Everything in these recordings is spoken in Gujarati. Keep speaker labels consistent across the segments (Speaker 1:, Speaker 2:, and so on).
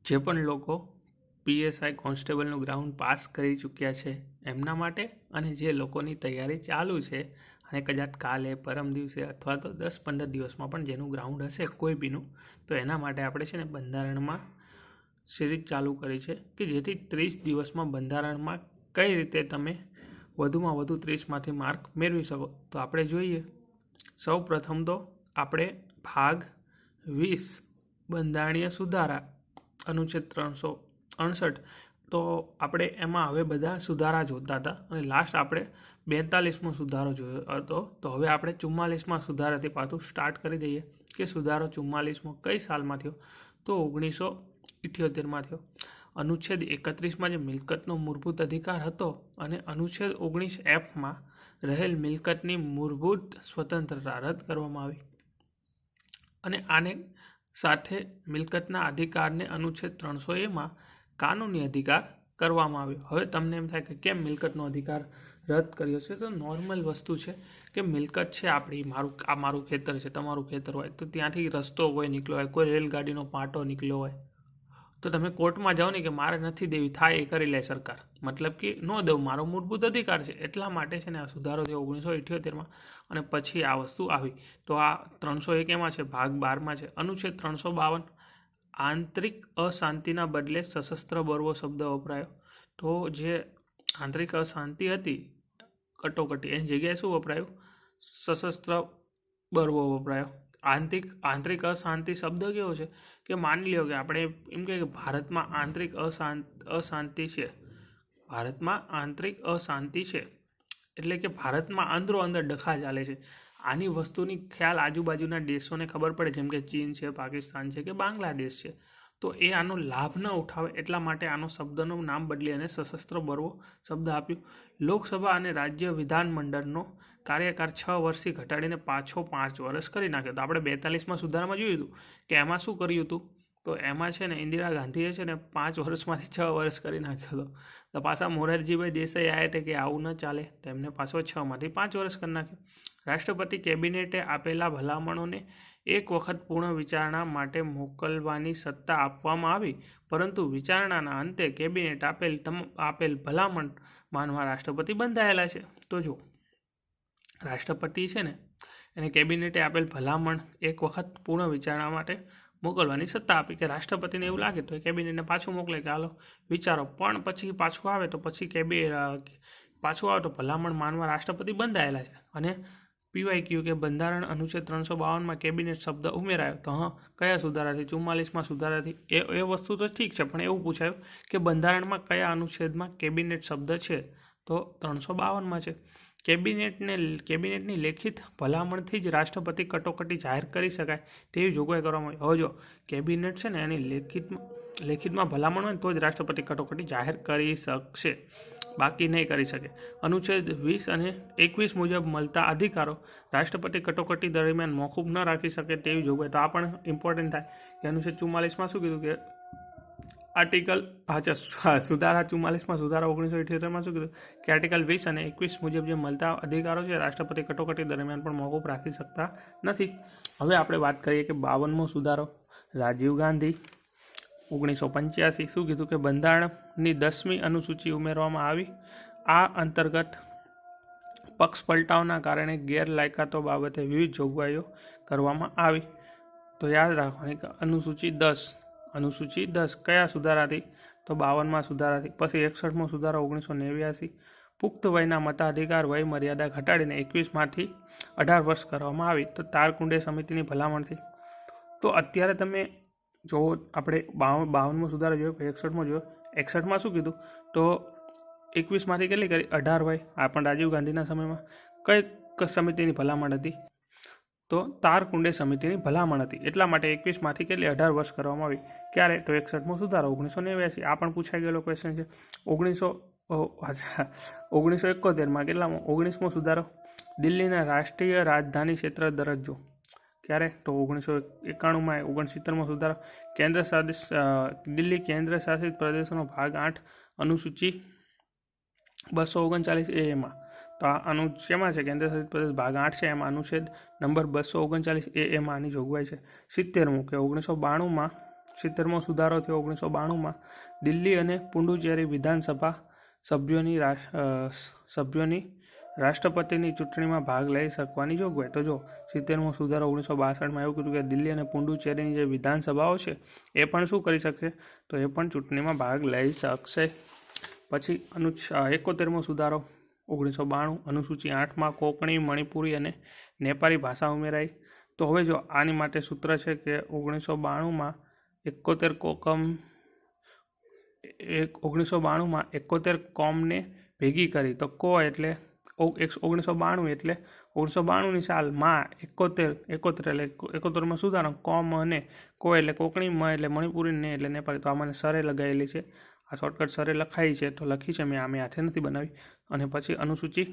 Speaker 1: જે પણ લોકો PSI કોન્સ્ટેબલનું ગ્રાઉન્ડ પાસ કરી ચૂક્યા છે એમના માટે, અને જે લોકોની તૈયારી ચાલુ છે અને કદાચ કાલે પરમ દિવસે અથવા તો 10-15 દિવસમાં પણ જેનું ગ્રાઉન્ડ હશે કોઈ બીનું, તો એના માટે આપણે છે ને બંધારણમાં સિરીઝ ચાલુ કરી છે કે જેથી 30 દિવસમાં બંધારણમાં કઈ રીતે તમે વધુમાં વધુ 30માંથી માર્ક મેળવી શકો. તો આપણે જોઈએ, સૌ પ્રથમ તો આપણે ભાગ 20 બંધારણીય સુધારા અનુચ્છેદ 368, તો આપણે એમાં હવે બધા સુધારા જોતા હતા અને લાસ્ટ આપણે 42મો સુધારો જોયો હતો. તો હવે આપણે 44મા સુધારાથી પાછું સ્ટાર્ટ કરી દઈએ કે સુધારો 44મો કઈ સાલમાં થયો, તો 1978માં થયો. અનુચ્છેદ 31માં જે મિલકતનો મૂળભૂત અધિકાર હતો અને અનુચ્છેદ 19Fમાં રહેલ મિલકતની મૂળભૂત સ્વતંત્રતા રદ કરવામાં આવી અને આને સાથે મિલકતના અધિકારને અનુચ્છેદ 300Aમાં કાનૂની અધિકાર કરવામાં આવ્યો. હવે તમને એમ થાય કે કેમ મિલકતનો અધિકાર રદ કર્યો છે? તો નોર્મલ વસ્તુ છે કે મિલકત છે આપણી, મારું ખેતર છે, તમારું ખેતર હોય તો ત્યાંથી રસ્તો કોઈ નીકળ્યો હોય, કોઈ રેલગાડીનો પાટો નીકળ્યો હોય, તો તમે કોર્ટમાં જાઓ ને કે મારે નથી દેવી, થાય એ કરી લે સરકાર, મતલબ કે ન દેવું, મારો મૂળભૂત અધિકાર છે. એટલા માટે છે ને આ સુધારો થયો 1978માં અને પછી આ વસ્તુ આવી. તો આ 301 એમાં છે, ભાગ 12માં છે. અનુચ્છેદ 352 આંતરિક અશાંતિના બદલે સશસ્ત્ર બળવો શબ્દ વપરાયો. તો જે આંતરિક અશાંતિ હતી, કટોકટી, એની જગ્યાએ શું વપરાયું? સશસ્ત્ર બળવો વપરાયો. આંતરિક અશાંતિ શબ્દ કેવો છે કે માની લો કે આપણે એમ કે ભારતમાં આંતરિક અશાંતિ છે, ભારતમાં આંતરિક અશાંતિ છે એટલે કે ભારતમાં અંદરો અંદર ડખા ચાલે છે. આની વસ્તુની ખ્યાલ આજુબાજુના દેશોને ખબર પડે, જેમ કે ચીન છે, પાકિસ્તાન છે કે બાંગ્લાદેશ છે, તો એ આનો લાભ ન ઉઠાવે એટલા માટે આનો શબ્દનું નામ બદલી અને સશસ્ત્ર બળવો શબ્દ આપ્યું. લોકસભા અને રાજ્ય વિધાનમંડળનો કાર્યકાળ 6 વર્ષથી ઘટાડીને પાછો 5 વર્ષ કરી નાખ્યો. તો આપણે 42માં સુધારામાં જોયું હતું કે એમાં શું કર્યું હતું, તો એમાં છે ને ઇન્દિરા ગાંધીએ છે ને 5 વર્ષમાંથી 6 વર્ષ કરી નાખ્યો હતો. તો પાછા મોરારજીભાઈ દેસાઈ આવ્યા હતા કે આવું ન ચાલે, તો એમને પાછો 6માંથી 5 વર્ષ કરી નાખ્યું. રાષ્ટ્રપતિ કેબિનેટે આપેલા ભલામણોને એક વખત પૂર્ણ વિચારણા માટે મોકલવાની સત્તા આપવામાં આવી, પરંતુ વિચારણાના અંતે કેબિનેટ આપેલ ભલામણ માનવા રાષ્ટ્રપતિ બંધાયેલા છે. તો જો રાષ્ટ્રપતિ છે ને એને કેબિનેટે આપેલ ભલામણ એક વખત પૂર્ણ વિચારણા માટે મોકલવાની સત્તા આપી, કે રાષ્ટ્રપતિને એવું લાગે તો એ કેબિનેટને પાછું મોકલે કે હાલો વિચારો, પણ પછી પાછું આવે તો ભલામણ માનવા રાષ્ટ્રપતિ બંધાયેલા છે. અને PYQ કે બંધારણ અનુચ્છેદ 352માં કેબિનેટ શબ્દ ઉમેરાયો. તો કયા સુધારાથી? 44માં સુધારાથી. એ વસ્તુ તો ઠીક છે, પણ એવું પૂછાયું કે બંધારણમાં કયા અનુચ્છેદમાં કેબિનેટ શબ્દ છે? તો 352માં છે. કેબિનેટની લેખિત ભલામણથી જ રાષ્ટ્રપતિ કટોકટી જાહેર કરી શકાય તેવી જોગવાઈ કરવામાં આવી. હવે જો કેબિનેટ છે ને એની લેખિતમાં ભલામણ હોય તો જ રાષ્ટ્રપતિ કટોકટી જાહેર કરી શકશે, બાકી નહીં કરી શકે. અનુચ્છેદ 20 અને 21 મુજબ મળતા અધિકારો રાષ્ટ્રપતિ કટોકટી દરમિયાન મોકૂફ ન રાખી શકે તેવી જોગવાઈ. તો આ પણ ઇમ્પોર્ટન્ટ થાય કે અનુચ્છેદ 44માં શું કીધું કે સુધારા 44માં સુધારા 1978માં શું કીધું કે આર્ટિકલ 20 અને 21 મુજબ જે મળતા અધિકારો છે રાષ્ટ્રપતિ કટોકટી દરમિયાન પણ મોકૂફ રાખી શકતા નથી. હવે આપણે વાત કરીએ કે 52મો સુધારો રાજીવ ગાંધી 1985 શું કીધું કે બંધારણની 10મી અનુસૂચિ ઉમેરવામાં આવી. આ અંતર્ગત પક્ષ પલટાવના કારણે ગેરલાયકાતો બાબતે વિવિધ જોગવાઈઓ કરવામાં આવી. તો યાદ રાખવાની કે અનુસૂચિ 10 કયા સુધારાથી? તો 52માં સુધારાથી. પછી 61મો સુધારો 1989 પુખ્ત વયના મતાધિકાર વય મર્યાદા ઘટાડીને 21માંથી 18 વર્ષ કરવામાં આવી. તો તારકુંડે સમિતિની ભલામણથી. તો અત્યારે તમે જો આપણે 52મો સુધારો જોયો, 61મો જોયો. 61માં શું કીધું? તો 21માંથી કેટલી કરી? 18 વય. આ પણ રાજીવ ગાંધીના સમયમાં. કઈ સમિતિની ભલામણ હતી? તો તારકુંડે સમિતિની ભલામણ હતી. એટલા માટે 21માંથી કેટલી 18 વર્ષ કરવામાં આવી. ક્યારે? તો 61મો સુધારો 1989. આ પણ પૂછાઈ ગયેલો ક્વેશ્ચન છે. 1971માં કેટલામો? 19મો સુધારો દિલ્હીના રાષ્ટ્રીય રાજધાની ક્ષેત્ર દરજ્જો. ક્યારે? તો 1991માં. 69મો સુધારો દિલ્હી કેન્દ્ર શાસિત પ્રદેશોનો ભાગ 8 અનુસૂચિ 239A એમાં. તો આ શેમાં છે? કેન્દ્ર શાસિત પ્રદેશ ભાગ 8 છે, એમાં અનુચ્છેદ નંબર 239A એમાં આની જોગવાઈ છે. 70મું કે 1992માં 70મો સુધારો થયો 1992માં દિલ્હી અને પુડુચેરી વિધાનસભા સભ્યોની રાષ્ટ્રપતિની ચૂંટણીમાં ભાગ લઈ શકવાની જોગવાઈ. તો જો 70મો સુધારો 1962માં એવું કીધું કે દિલ્હી અને પુડુચેરીની જે વિધાનસભાઓ છે એ પણ શું કરી શકશે, તો એ પણ ચૂંટણીમાં ભાગ લઈ શકશે. પછી 71મો સુધારો 1992 અનુસૂચિ 8માં કોંકણી, મણિપુરી અને નેપાળી ભાષા ઉમેરાઈ. તો હવે જો આની માટે સૂત્ર છે કે 1992માં 71 કોમને ભેગી કરી. તો કો એટલે 1992 એટલે 1992ની સાલમાં 71 એટલે 71માં સુધારો, કોમ અને કો એટલે કોંકણી, મ એટલે મણિપુરી, ને એટલે નેપાળી. તો આ મને સરે લગાવેલી છે, આ શોર્ટકટ સરે લખાઈ છે તો લખી છે મેં, આમે હાથે નથી બનાવી. અને પછી અનુસૂચિ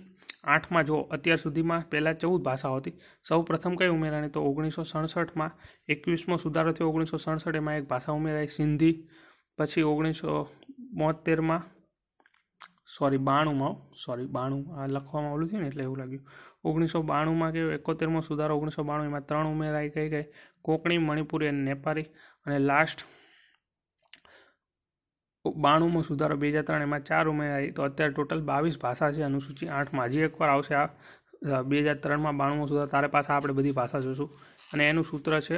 Speaker 1: 8માં જો અત્યાર સુધીમાં પહેલાં 14 ભાષાઓ હતી, સૌ પ્રથમ કઈ ઉમેરાણી, તો 1967માં 21મો સુધારો થયો 1967, એમાં એક ભાષા ઉમેરાઈ સિંધી. પછી 1972માં 92 આ લખવામાં ઓલું થયું ને એટલે એવું લાગ્યું. 1992માં કે 71મો સુધારો 1992 એમાં 3 ઉમેરાઈ કઈ કોંકણી, મણિપુરી અને નેપાળી. અને લાસ્ટ 92મો સુધારો 2003 એમાં 4 ઉમેરાઈ. તો અત્યારે ટોટલ 22 ભાષા છે અનુસૂચિ 8માં. હજી એકવાર આવશે આ 2003માં 92મો સુધારો, તારે પાછા આપણે બધી ભાષા જોઈશું. અને એનું સૂત્ર છે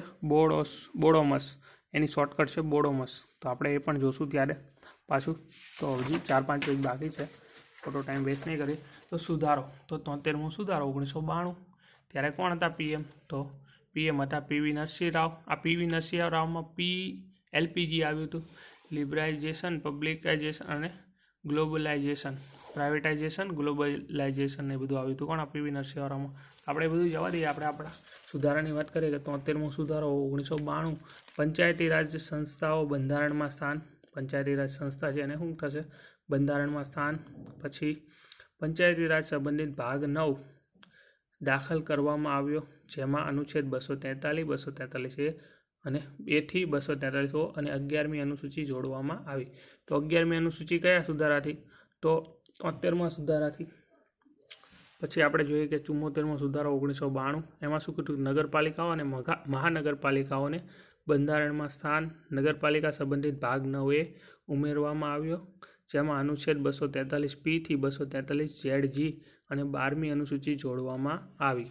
Speaker 1: બોડોમસ, એની શોર્ટકટ છે બોડોમસ. તો આપણે એ પણ જોઈશું ત્યારે પાછું. તો હજી 4-5 પેજ બાકી છે, ખોટો ટાઈમ વેસ્ટ નહીં કરી. તો સુધારો, તો 73મો સુધારો 1992, ત્યારે કોણ હતા પીએમ, તો પીએમ હતા પીવી નરસિંહ રાવ. આ પીવી નરસિંહ રાવમાં LPG આવ્યું હતું, લિબરાઇઝેશન, પબ્લિકાઇઝેશન અને ગ્લોબલાઇઝેશન, પ્રાઇવેટાઇઝેશન, ગ્લોબલાઇઝેશન એ બધું આવ્યું હતું. કોણ, પીવી નરસિંહ રાવમાં. આપણે બધું જવા દઈએ, આપણે આપણા સુધારાની વાત કરીએ કે 73મો સુધારો 1992 પંચાયતી રાજ સંસ્થાઓ બંધારણમાં સ્થાન. પંચાયતી રાજ સંસ્થા છે એને શું થશે, બંધારણમાં સ્થાન. પછી પંચાયતી રાજ સંબંધિત ભાગ 9 દાખલ કરવામાં આવ્યો, જેમાં અનુચ્છેદ 243, 243A અને 2 થી 243O અને 11મી અનુસૂચિ જોડવામાં આવી. તો 11મી અનુસૂચિ કયા સુધારાથી, તો 73મા સુધારાથી. પછી આપણે જોઈએ કે 74મો સુધારો 1992, એમાં શું કીધું, નગરપાલિકાઓ અને મહાનગરપાલિકાઓને બંધારણમાં સ્થાન. નગરપાલિકા સંબંધિત ભાગ 9A ઉમેરવામાં આવ્યો, જેમાં અનુચ્છેદ 243P થી 243ZG અને 12મી અનુસૂચિ જોડવામાં આવી.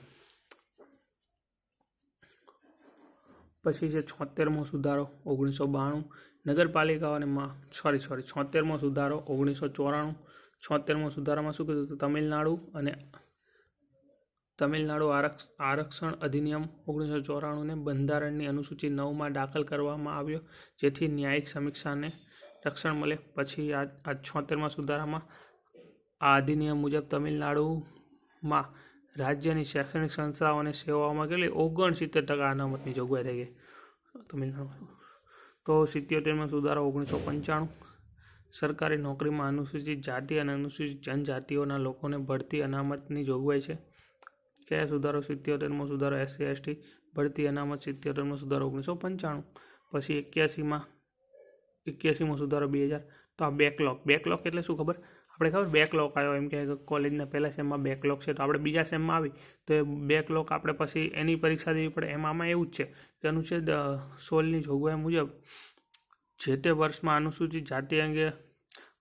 Speaker 1: પછી છે 76મો સુધારો 1992 નગરપાલિકાઓ અને 76મો સુધારો 1994. 76મો સુધારામાં શું કીધું, તો તમિલનાડુ આરક્ષણ અધિનિયમ 1994 ને બંધારણની અનુસૂચિ 9માં દાખલ કરવામાં આવ્યો, જેથી ન્યાયિક સમીક્ષાને રક્ષણ મળે. પછી આ 76મા સુધારામાં આ અધિનિયમ મુજબ તમિલનાડુમાં રાજ્યની શૈક્ષણિક સંસ્થાઓ અને સેવાઓમાં કેટલી 69% અનામતની જોગવાઈ થઈ ગઈ તમિલનાડુમાં. તો 77મો સુધારો 1995 સરકારી નોકરીમાં અનુસૂચિત જાતિ અને અનુસૂચિત જનજાતિઓના લોકોને ભરતી અનામતની જોગવાઈ છે. કયા સુધારો, 77મો સુધારો SC/ST ભરતી અનામત. 77મો સુધારો 1995. પછી 81મો સુધારો 2000. તો આ બેકલોગ એટલે શું ખબર, આપણે ખબર બેકલોગ આવ્યો એમ કે કોલેજના પહેલા સેમમાં બેકલોગ છે, તો આપણે બીજા સેમમાં આવી તો એ બેકલોગ આપણે પછી એની પરીક્ષા દેવી પડે. એમાં એવું જ છે કે અનુચ્છેદ 16ની જોગવાઈ મુજબ જે તે વર્ષમાં અનુસૂચિત જાતિ અંગે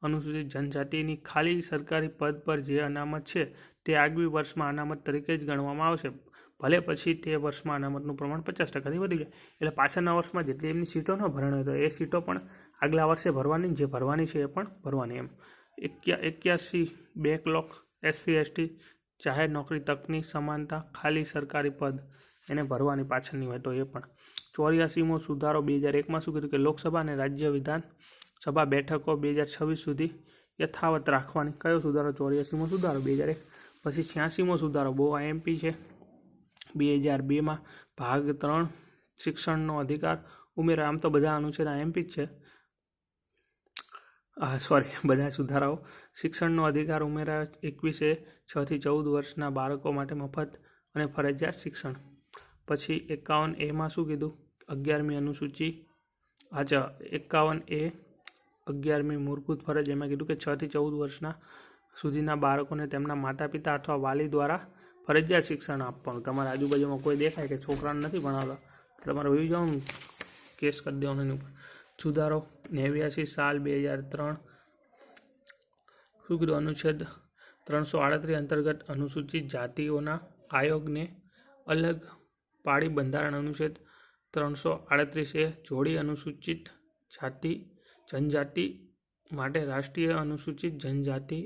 Speaker 1: અનુસૂચિત જનજાતિની ખાલી સરકારી પદ પર જે અનામત છે તે આગવી વર્ષમાં અનામત તરીકે જ ગણવામાં આવશે, ભલે પછી તે વર્ષમાં અનામતનું પ્રમાણ 50%થી વધી જાય. એટલે પાછળના વર્ષમાં જેટલી એમની સીટો ન ભરણી હોય તો એ સીટો પણ આગલા વર્ષે ભરવાની, જે ભરવાની છે એ પણ ભરવાની. એમ 81 બેકલોગ SC/ST જાહેર નોકરી તકની સમાનતા, ખાલી સરકારી પદ એને ભરવાની પાછળની હોય તો એ પણ. 84મો સુધારો 2001માં શું કીધું કે લોકસભા અને રાજ્ય વિધાનસભા બેઠકો 2026 સુધી યથાવત રાખવાની. કયો સુધારો, 84મો સુધારો 2001. પછી 86મો સુધારો બહુ IMP છે 2002માં ભાગ 3 શિક્ષણનો અધિકાર ઉમેરા. આમ તો બધા અનુચ્છેદ IMP જ છે, બધા સુધારાઓ. શિક્ષણનો અધિકાર ઉમેરા 21A 6 થી 14 વર્ષના બાળકો માટે મફત અને ફરજિયાત શિક્ષણ. પછી 51Aમાં શું કીધું, 11મી અનુસૂચિ 51A 11મી મૂળભૂત ફરજ, એમાં કીધું કે 6 થી 14 વર્ષના સુધીના બાળકોને તેમના માતા પિતા અથવા વાલી દ્વારા ફરજિયાત શિક્ષણ આપવાનું. તમારા આજુબાજુમાં કોઈ દેખાય કે છોકરાને નથી ભણાવતા, તમારે વહી જવાનું, કેસ કરી દેવાનું એની ઉપર. સુધારો 89 સાલ 2003 શું કીધું? અનુચ્છેદ 338 અંતર્ગત અનુસૂચિત જાતિઓના આયોગને અલગ પાડી બંધારણ અનુચ્છેદ 338 જોડી અનુસૂચિત જાતિ જનજાતિ માટે રાષ્ટ્રીય અનુસૂચિત જનજાતિ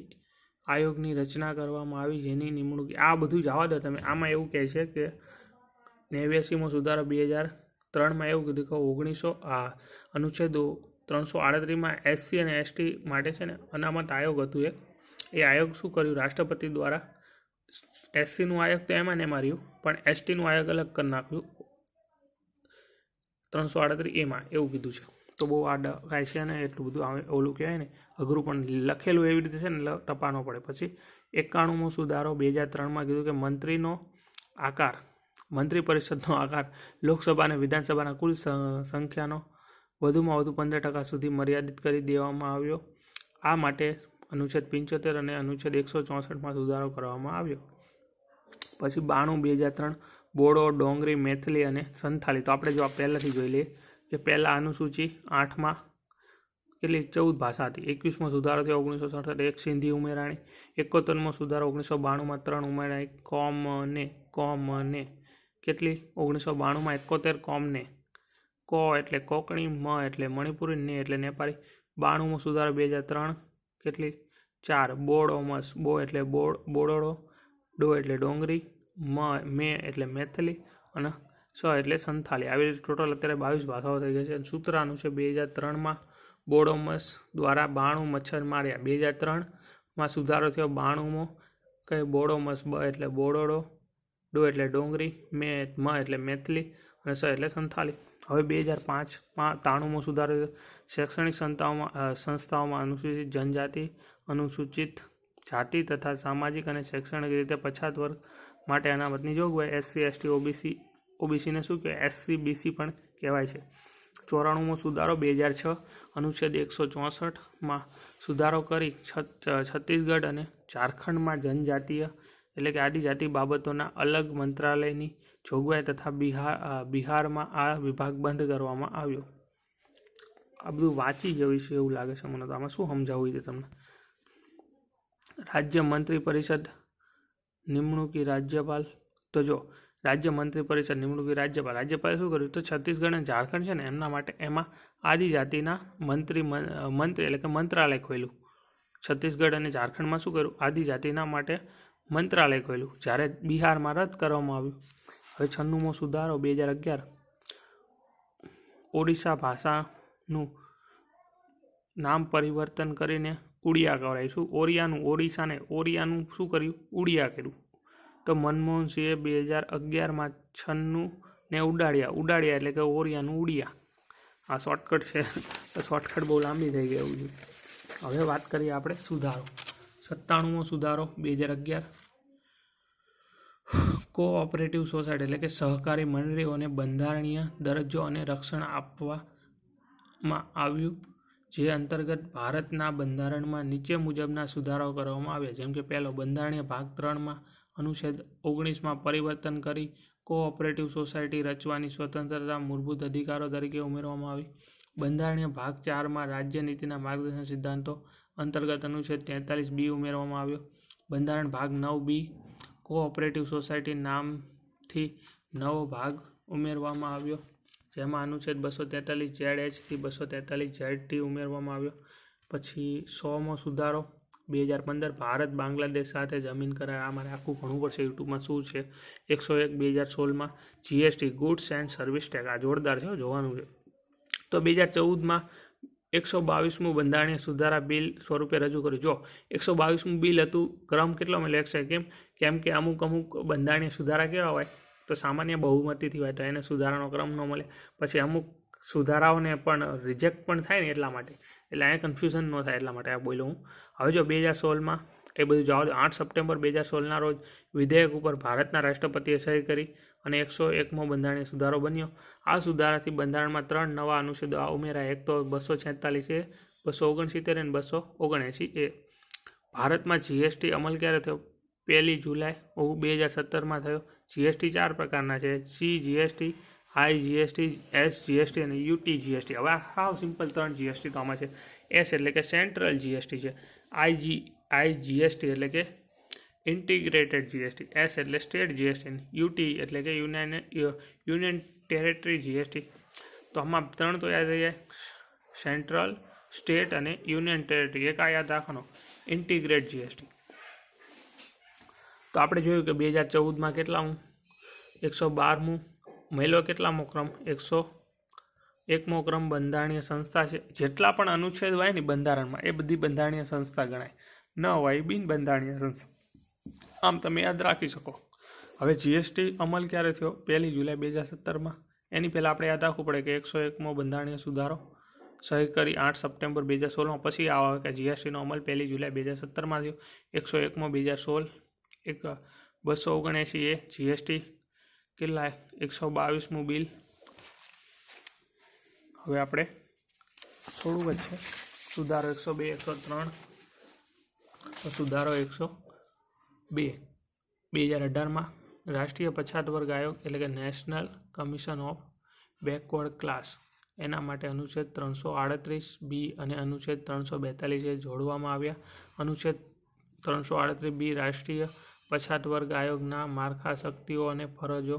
Speaker 1: આયોગની રચના કરવામાં આવી, જેની નિમણૂક આ બધું જવા દો તમે. આમાં એવું કહે છે કે 89મો સુધારો 2003માં એવું કીધું કે અનુચ્છેદ 338માં SC અને ST માટે છે ને અનામત આયોગ હતું એક. એ આયોગ શું કર્યું? રાષ્ટ્રપતિ દ્વારા SCનું આયોગ તો એમાં ને એમાં રહ્યું, પણ STનું આયોગ અલગ કરી નાખ્યું 338 એમાં એવું કીધું છે. તો બહુ આ કાંઈ છે ને એટલું બધું ઓલું કહેવાય ને અઘરું, પણ લખેલું એવી રીતે છે ને ટપાનો પડે. પછી 91મો સુધારો 2003માં કીધું કે મંત્રીનો આકાર, મંત્રી પરિષદનો આકાર લોકસભા અને વિધાનસભાના કુલ સંખ્યાનો વધુમાં વધુ 15% સુધી મર્યાદિત કરી દેવામાં આવ્યો. આ માટે અનુચ્છેદ 75 અને અનુચ્છેદ 164માં સુધારો કરવામાં આવ્યો. પછી 92/2003 બોડો, ડોંગરી, મેથલી અને સંથાલી. તો આપણે જો આ પહેલાંથી જોઈ લઈએ કે પહેલાં અનુસૂચિ 8માં કેટલી 14 ભાષા હતી. 21મો સુધારો થયો 1967 એક સિંધી ઉમેરાણી. 71મો સુધારો 1992માં 3 ઉમેરાણી. કોમને કેટલી 1992માં 71 કોમને. કો એટલે કોકણી, મ એટલે મણિપુરી, ને એટલે નેપાળી. 92મો સુધારો 2003 કેટલી 4 બોડોમસ. બો એટલે બોડોડો, ડો એટલે ડોંગરી, મે એટલે મેથલી અને સ એટલે સંથાલી. આવી રીતે ટોટલ અત્યારે 22 ભાષાઓ થઈ ગઈ છે. સૂત્રાનું છે 2003માં બોડોમસ દ્વારા 92 મચ્છર માર્યા. 2003માં સુધારો થયો 92મો કે બોડોમસ. બ એટલે બોડોડો, ડો એટલે ડોંગરી, મ એટલે મેથલી અને સ એટલે સંથાલી. હવે 2005માં 93મો સુધારો શૈક્ષણિક સંસ્થાઓમાં અનુસૂચિત જનજાતિ, અનુસૂચિત જાતિ તથા સામાજિક અને શૈક્ષણિક રીતે પછાત વર્ગ માટે અનામતની જોગવાઈ. SC ST OBCને શું કહેવાય? SC BC પણ કહેવાય છે. 94મો સુધારો 2006 અનુચ્છેદ 164માં સુધારો કરી છત્તીસગઢ અને ઝારખંડમાં જનજાતીય એટલે કે આદિજાતિ બાબતોના અલગ મંત્રાલયની જોગવાઈ તથા બિહારમાં આ વિભાગ બંધ કરવામાં આવ્યો. આ બધું વાંચી જવું છે એવું લાગે છે મને. તો આમાં શું સમજાવવું છે તમને? રાજ્ય મંત્રી પરિષદ નિમણૂકી રાજ્યપાલ. તો જો રાજ્ય મંત્રી પરિષદ નિમણૂકી રાજ્યપાલે શું કર્યું? તો છત્તીસગઢ અને ઝારખંડ છે ને એમના માટે એમાં આદિજાતિના મંત્રી એટલે કે મંત્રાલય ખોલ્યું. છત્તીસગઢ અને ઝારખંડમાં શું કર્યું? આદિજાતિના માટે મંત્રાલય ખોલ્યું, જ્યારે બિહારમાં રદ કરવામાં આવ્યું. હવે 96મો સુધારો 2011 ઓડિશા ભાષાનું નામ પરિવર્તન કરીને ઉડિયા કરાય. શું? ઓડિશાને ઓરિયાનું શું કર્યું? ઉડિયા કર્યું. તો મનમોહનસિંહે 2011માં 96 ને ઉડાડ્યા એટલે કે ઓરિયાનું ઉડિયા. આ શોર્ટકટ છે, તો શોર્ટકટ બહુ લાંબી થઈ ગઈ એવું છે. હવે વાત કરીએ આપણે સુધારો 97મો સુધારો 2011 કોઓપરેટિવ સોસાયટી એટલે કે સહકારી મંડળીઓને બંધારણીય દરજ્જો અને રક્ષણ આપવામાં આવ્યું, જે અંતર્ગત ભારતના બંધારણમાં નીચે મુજબના સુધારાઓ કરવામાં આવ્યા. જેમ કે પહેલો, બંધારણીય ભાગ 3માં અનુચ્છેદ 19માં પરિવર્તન કરી કોઓપરેટિવ સોસાયટી રચવાની સ્વતંત્રતા મૂળભૂત અધિકારો તરીકે ઉમેરવામાં આવી. બંધારણીય ભાગ 4માં રાજ્ય નીતિના માર્ગદર્શક સિદ્ધાંતો અંતર્ગત અનુચ્છેદ 43B ઉમેરવામાં આવ્યો. બંધારણ ભાગ 9B કોઓપરેટિવ સોસાયટી નામથી નવો ભાગ ઉમેરવામાં આવ્યો, જેમાં અનુચ્છેદ 243ZH થી 243ZT ઉમેરવામાં આવ્યો. પછી 100મો સુધારો 2015 ભારત બાંગ્લાદેશ સાથે જમીન કરાર. આ મારે આખું ભણવું પડશે યુટ્યુબમાં શું છે. 101/2016માં GST goods and service tax. આ જોરદાર છે, જોવાનું છે. તો 2014માં 122મું બંધારણીય સુધારા બિલ સ્વરૂપે રજૂ કર્યું. જો 122મું બિલ હતું, ક્રમ કેટલો મળે છે? કેમ કે અમુક બંધારણીય સુધારા કેવા હોય? તો સામાન્ય બહુમતીથી હોય, તો એને સુધારાનો ક્રમ ન મળે. પછી અમુક સુધારાઓને પણ રિજેક્ટ પણ થાય ને એટલા માટે, એટલે અહીંયા કન્ફ્યુઝન ન થાય એટલા માટે આ બોલ્યો હું. હવે જો 2016માં એ બધું જવા દો. 8 સપ્ટેમ્બર 2016ના રોજ વિધેયક ઉપર ભારતના રાષ્ટ્રપતિએ સહી કરી અને 101મો બંધારણીય સુધારો બન્યો. આ સુધારાથી બંધારણમાં 3 નવા અનુચ્છેદો ઉમેરાયા. એક તો 246A, 269 અને 279A. ભારતમાં GST અમલ ક્યારે થયો? 1 જુલાઈ 2017માં થયો. GST 4 પ્રકારના છે. CGST, IGST, SGST અને UTGST. હવે હાવ સિમ્પલ 3 GST તો આમાં છે. S એટલે કે સેન્ટ્રલ GST છે, IGST એટલે કે ઇન્ટિગ્રેટેડ GST, S એટલે સ્ટેટ GST, UT એટલે કે યુનિયન ટેરેટરી GST. તો આમાં 3 તો યાદ રહી જાય, સેન્ટ્રલ, સ્ટેટ અને યુનિયન ટેરેટરી. એક આ યાદ રાખવાનો, ઇન્ટિગ્રેટ GST. તો આપણે જોયું કે 2014માં કેટલામું, 112મું. મહિલો કેટલામો ક્રમ, 101મો ક્રમ બંધારણીય સંસ્થા છે. જેટલા પણ અનુચ્છેદ હોય ને બંધારણમાં એ બધી બંધારણીય સંસ્થા ગણાય, ન હોય બિન બંધારણીય સંસ્થા. આમ તમે યાદ રાખી શકો. હવે GST અમલ ક્યારે થયો? 1 જુલાઈ 2017માં. એની પહેલાં આપણે યાદ રાખવું પડે કે 101મો બંધારણીય સુધારો સહી કરી 8 સપ્ટેમ્બર 2016માં. પછી આવે કે GSTનો અમલ 1 જુલાઈ 2017માં થયો. 101મો 2016, 279A GST કેટલા, 122મું બિલ. હવે આપણે થોડું જ છે. સુધારો 102, 103, સુધારો 102. 2018માં રાષ્ટ્રીય પછાત વર્ગ આયોગ એટલે કે national commission of backward class, એના માટે અનુચ્છેદ 338B અને અનુચ્છેદ 342A જોડવામાં આવ્યા. અનુચ્છેદ 338B રાષ્ટ્રીય પછાત વર્ગ આયોગના માળખા, શક્તિઓ અને ફરજો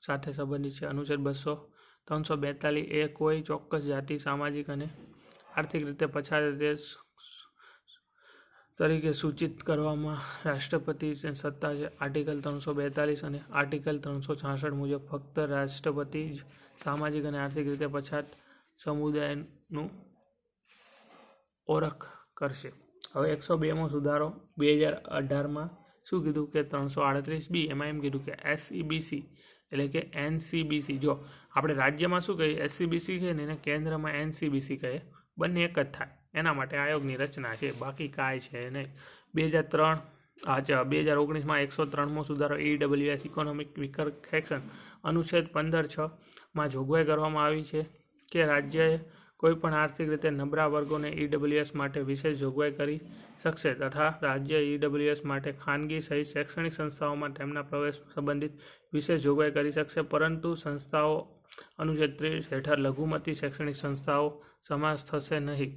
Speaker 1: સાથે સંબંધિત છે. અનુચ્છેદ 342A કોઈ ચોક્કસ જાતિ, સામાજિક અને આર્થિક રીતે પછાત તરીકે સૂચિત કરવામાં રાષ્ટ્રપતિ સત્તા છે. આર્ટિકલ 342 અને આર્ટિકલ 366 મુજબ ફક્ત રાષ્ટ્રપતિ જ સામાજિક અને આર્થિક રીતે પછાત સમુદાયનું ઓળખ કરશે. હવે 102મો સુધારો 2018માં શું કીધું કે 338B, એમાં એમ કીધું કે SEBC એટલે કે NCBC. જો આપણે રાજ્યમાં શું કહીએ SCBC કહીએ ને, એને કેન્દ્રમાં NCBC કહીએ, બંને એક જ થાય. એના માટે આયોગની રચના છે, બાકી કાંઈ છે નહીં. 2019માં 103મો સુધારો EWS ઇકોનોમિક વીકર સેક્શન અનુચ્છેદ 15(6) જોગવાઈ કરવામાં આવી છે કે રાજ્યએ કોઈપણ આર્થિક રીતે નબળા વર્ગોને EWS માટે વિશેષ જોગવાઈ કરી શકશે તથા રાજ્ય EWS માટે ખાનગી સહિત શૈક્ષણિક સંસ્થાઓમાં તેમના પ્રવેશ સંબંધિત વિશેષ જોગવાઈ કરી શકશે, પરંતુ સંસ્થાઓ અનુચ્છેદ 30 હેઠળ લઘુમતી શૈક્ષણિક સંસ્થાઓ સમાવેશ થશે નહીં.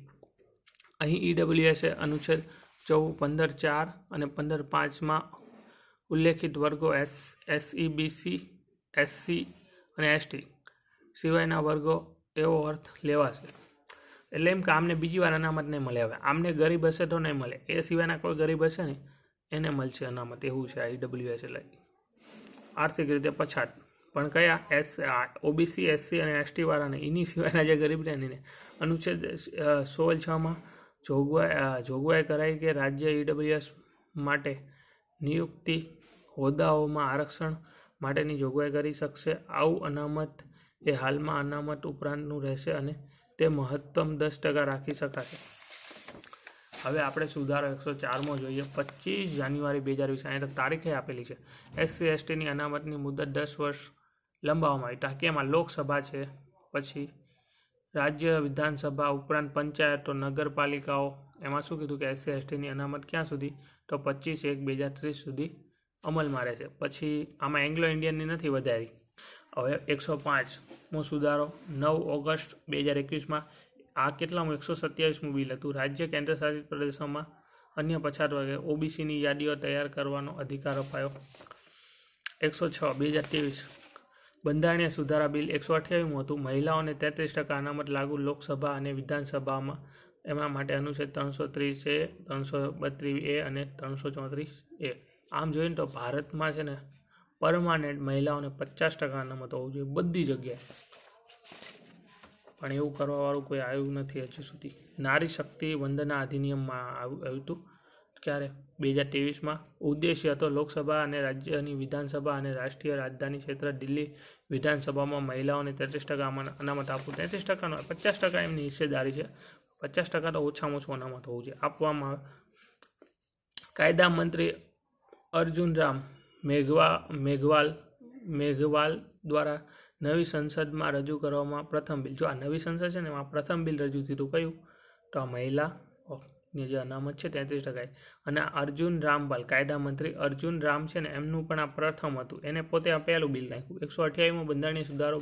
Speaker 1: અહીં EWS અનુચ્છેદ 15(4) અને 15(5)માં ઉલ્લેખિત વર્ગો SEBC, SC અને ST સિવાયના વર્ગો એવો અર્થ લેવાશે. એટલે એમ કે આમને બીજી વાર અનામત નહીં મળે. હવે આમને ગરીબ હશે તો નહીં મળે, એ સિવાયના કોઈ ગરીબ હશે ને એને મળશે અનામત. એવું છે EWS એટલે આર્થિક રીતે પછાત. પણ કયા? OBC, SC અને ST વાળાને. એની સિવાયના જે ગરીબ રહે ને અનુચ્છેદ 16(6)માં જોગવાઈ કરાઈ કે રાજ્ય EWS માટે નિયુક્તિ હોદ્દાઓમાં આરક્ષણ માટેની જોગવાઈ કરી શકશે. આવું અનામત એ હાલમાં અનામત ઉપરાંતનું રહેશે અને તે મહત્તમ 10% રાખી શકાશે. હવે આપણે સુધારો 104મો જોઈએ. 25 જાન્યુઆરી 2020 તારીખે આપેલી છે. SC STની અનામતની મુદત 10 વર્ષ લંબાવવામાં આવી. ટાંકીમાં લોકસભા છે, પછી રાજ્ય વિધાનસભા ઉપરાંત પંચાયતો, નગરપાલિકાઓ. એમાં શું કીધું કે SC STની અનામત ક્યાં સુધી? તો 25/1/2030 સુધી અમલમાં રહેશે. પછી આમાં એંગ્લો ઇન્ડિયનની નથી વધારી. હવે 105મો સુધારો 9 ઓગસ્ટ 2021માં. આ કેટલામું? 127મું બિલ હતું. રાજ્ય કેન્દ્ર શાસિત પ્રદેશોમાં અન્ય પછાત વર્ગે OBCની યાદીઓ તૈયાર કરવાનો અધિકાર અપાયો. 106 2023 બંધારણીય સુધારા બિલ 128મું હતું. મહિલાઓને 33% અનામત લાગુ લોકસભા અને વિધાનસભામાં. એના માટે અનુચ્છેદ 330A, 332A અને 334A. આમ જોઈએ તો ભારતમાં છે ને પરમાનન્ટ મહિલાઓને 50% અનામત હોવું જોઈએ બધી જગ્યાએ, પણ એવું કરવાવાળું કોઈ આવ્યું નથી હજી સુધી. નારી શક્તિ વંદના અધિનિયમમાં આવ્યું હતું. ક્યારે? 2023માં. ઉદ્દેશ્ય હતો લોકસભા અને રાજ્યની વિધાનસભા અને રાષ્ટ્રીય રાજધાની ક્ષેત્ર દિલ્હી વિધાનસભામાં મહિલાઓને 33% અનામત આપવું. 33%નો 50% એમની હિસ્સેદારી છે, 50% તો ઓછામાં ઓછું અનામત હોવું જોઈએ, આપવામાં આવે. કાયદા મંત્રી અર્જુન રામ મેઘવાલ દ્વારા નવી સંસદમાં રજૂ કરવામાં પ્રથમ બિલ. જો આ નવી સંસદ છે ને એમાં પ્રથમ બિલ રજૂ થયું કયું? તો આ મહિલાની જે અનામત છે 33%. અને અર્જુન રામપાલ કાયદા મંત્રી અર્જુન રામ છે ને એમનું પણ આ પ્રથમ હતું. એને પોતે આ પહેલું બિલ નાખ્યું. 128મો બંધારણીય સુધારો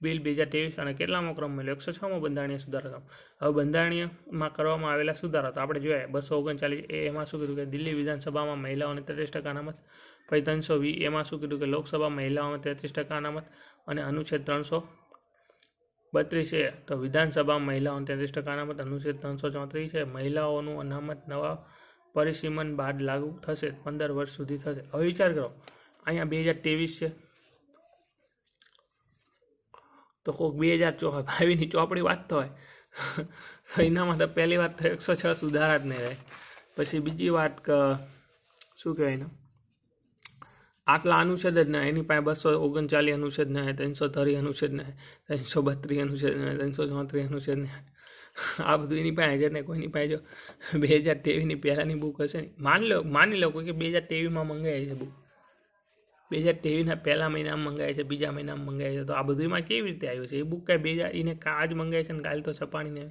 Speaker 1: બિલ 2023 અને કેટલામો ક્રમ મળ્યો? 106મો બંધારણીય સુધારા ક્રમ. હવે બંધારણીયમાં કરવામાં આવેલા સુધારા તો આપણે જોઈએ 239 એમાં શું કીધું કે દિલ્હી વિધાનસભામાં મહિલાઓને 33% અનામત. પછી 320 એમાં શું કીધું કે લોકસભા મહિલાઓને 33% અનામત. અને અનુચ્છેદ 332 છે તો વિધાનસભામાં મહિલાઓને 33% અનામત. અનુચ્છેદ 334 છે મહિલાઓનું અનામત નવા પરિસીમન બાદ લાગુ થશે, 15 વર્ષ સુધી થશે. હવે વિચાર કરો અહીંયા 2023 છે તો કોઈક 2022ની ચોપડી વાંચતો હોય તો એનામાં તો પહેલી વાત તો 106 સુધારા જ નહીં રહે. પછી બીજી વાત કે શું કહેવાય ને આટલા અનુચ્છેદ જ ના, એની પાસે 239 અનુચ્છેદ ના, 330 અનુચ્છેદ ના, 332 અનુચ્છેદ ના, 334 અનુચ્છેદ ના. આ બધું એની પાસે છે ને કોઈની પાસે જો 2023ની પહેલાંની બુક હશે ને માની લો કોઈ કે 2023માં મંગાવી છે બુક, 2023ના પહેલા મહિનામાં મંગાવી છે, બીજા મહિનામાં મંગાવી છે, તો આ બધું એમાં કેવી રીતે આવ્યું છે? એ બુક કાંઈ એને આજ મંગાવી છે ને કાલે તો છપાણીને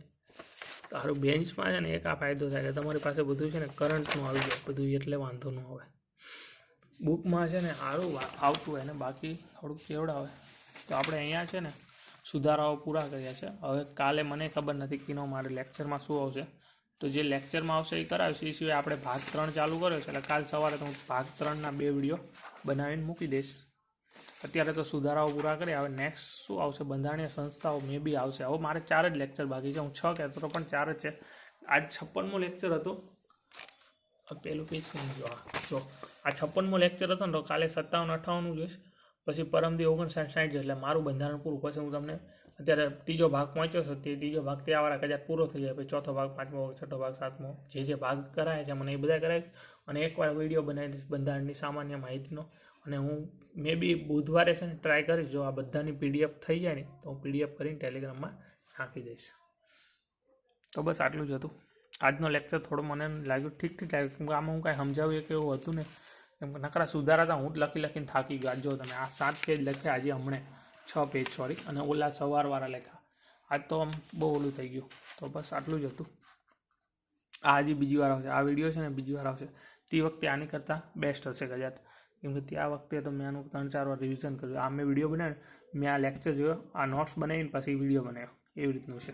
Speaker 1: તારું બેન્ચમાં છે ને એક આ ફાયદો થાય કે તમારી પાસે બધું છે ને કરંટનું આવી જાય બધું, એટલે વાંધો ન આવે. બુકમાં છે ને સારું આવતું હોય ને બાકી થોડુંક કેવડાવે. તો આપણે અહીંયા છે ને સુધારાઓ પૂરા કર્યા છે. હવે કાલે મને ખબર નથી કે મારે લેક્ચરમાં શું આવશે, તો જે લેક્ચરમાં આવશે એ કરાવશે. એ સિવાય આપણે ભાગ 3 ચાલુ કર્યો છે એટલે કાલ સવારે તો હું ભાગ 3ના 2 વિડીયો બનાવીને મૂકી દઈશ. અત્યારે તો સુધારાઓ પૂરા કર્યા. હવે નેક્સ્ટ શું આવશે? બંધારણીય સંસ્થાઓ મે બી આવશે. હવે મારે 4 જ લેક્ચર બાકી છે. હું 6 કહેતો હતો પણ 4 જ છે. આજ 56મો લેક્ચર હતો. પેલું પેજ જો આ 56મો લેક્ચર હતો ને તો કાલે 57-58નું જોઈશ. પછી પરમદી 59-60 છે એટલે મારું બંધારણ પૂરું. પછી હું તમને અત્યારે ત્રીજો ભાગ પહોંચ્યો છે, તે ત્રીજો ભાગ ત્યાં વાળા કદાચ પૂરો થઈ જાય. પછી ચોથો ભાગ, પાંચમો ભાગ, છઠ્ઠો ભાગ, સાતમો જે ભાગ કરાય છે મને એ બધા કરાય. અને એકવાર વિડીયો બનાવી દઈશ બંધારણની સામાન્ય માહિતીનો. અને હું મે બી બુધવારે છે ને ટ્રાય કરીશ, જો આ બધાની PDF થઈ જાય ને તો હું PDF કરીને ટેલિગ્રામમાં નાખી દઈશ. તો બસ આટલું જ હતું. આજનો લેક્ચર થોડો મને લાગ્યું ઠીક લાગ્યું, કેમ કે આમાં હું કાંઈ સમજાવ્યું કે એવું હતું ને, કેમ કે નકરા સુધારા હતા. હું જ લખીને થાકી ગયો. જો તમે આ 7 પેજ લખ્યા આજે, હમણે 6 પેજ સોરી, અને ઓલા સવારવાળા લખ્યા. આજ તો આમ બહુ ઓલું થઈ ગયું. તો બસ આટલું જ હતું. આ હજી બીજી વાર આવશે. આ વિડીયો છે ને બીજી વાર આવશે. તે વખતે આની કરતાં બેસ્ટ હશે કદાચ, કેમ કે ત્યાં વખતે તો મેં આનું 3-4 વાર રિવિઝન કર્યું. આ મેં વિડીયો બનાવ્યો, મેં આ લેક્ચર જોયો, આ નોટ્સ બનાવીને પછી વિડીયો બનાવ્યો, એવી રીતનું છે.